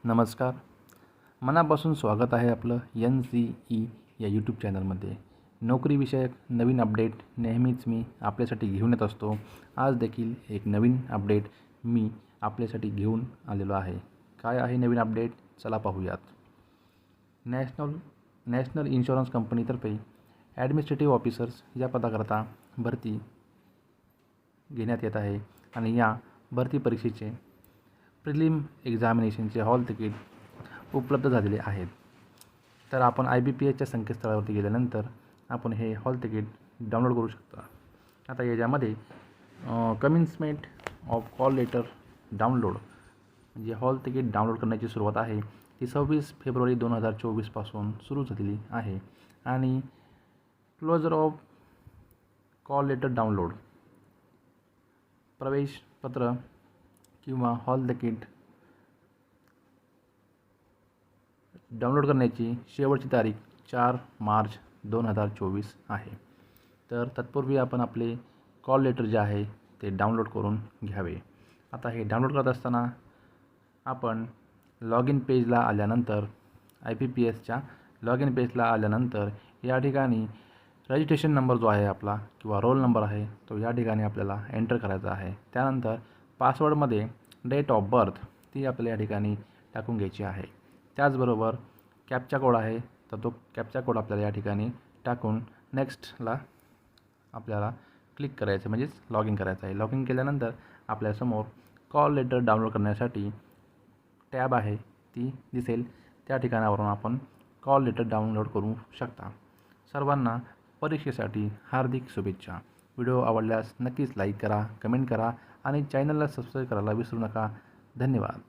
नमस्कार. मनापासून स्वागत आहे आपलं NCE या यूट्यूब चॅनलमध्ये. नोकरीविषयक नवीन अपडेट नेहमीच मी आपल्यासाठी घेऊन येत असतो. आज देखील एक नवीन अपडेट मी आपल्यासाठी घेऊन आलेलो आहे. काय आहे नवीन अपडेट? चला पाहूयात. नॅशनल इन्शुरन्स कंपनीतर्फे ॲडमिनिस्ट्रेटिव्ह ऑफिसर्स या पदाकरता भरती घेण्यात येत आहे आणि या भरती परीक्षेचे प्रिलिम एक्झामिनेशनचे हॉल तिकीट उपलब्ध झालेले आहेत. तर आपण IBPSच्या संकेतस्थळावरती गेल्यानंतर आपण हे हॉल तिकीट डाउनलोड करू शकता. आता याच्यामध्ये commencement of call letter download म्हणजे हॉल तिकीट डाउनलोड करण्याची सुरुवात आहे ती 26 फेब्रुवारी 2024 पासून सुरू झालेली आहे आणि closure of call letter download प्रवेशपत्र किंवा हॉल तिकीट डाउनलोड करण्याची शेवटची तारीख 4 मार्च 2024 आहे. तर तत्पूर्वी आपण आपले कॉल लेटर जे आहे ते डाउनलोड करून घ्यावे. आता हे डाउनलोड करत असताना आपण लॉग इन पेजला आल्यानंतर IBPSच्या लॉग इन पेजला आल्यानंतर या ठिकाणी रजिस्ट्रेशन नंबर जो आहे आपला किंवा रोल नंबर आहे तो या ठिकाणी आपल्याला एंटर करायचा आहे. त्यानंतर पासवर्डमध्ये डेट ऑफ बर्थ ती आपल्याला या ठिकाणी टाकून घ्यायची आहे. त्याचबरोबर कॅप्चा कोड आहे तर तो कॅप्चा कोड आपल्याला या ठिकाणी टाकून नेक्स्टला आपल्याला क्लिक करायचं म्हणजेच लॉग इन करायचं आहे. लॉग इन केल्यानंतर आपल्यासमोर कॉल लेटर डाउनलोड करण्यासाठी टॅब आहे ती दिसेल. त्या ठिकाणावरून आपण कॉल लेटर डाउनलोड करू शकता. सर्वांना परीक्षेसाठी हार्दिक शुभेच्छा. व्हिडिओ आवडल्यास नक्कीच लाईक करा, कमेंट करा आणि चॅनलला सबस्क्राईब करायला विसरू नका. धन्यवाद.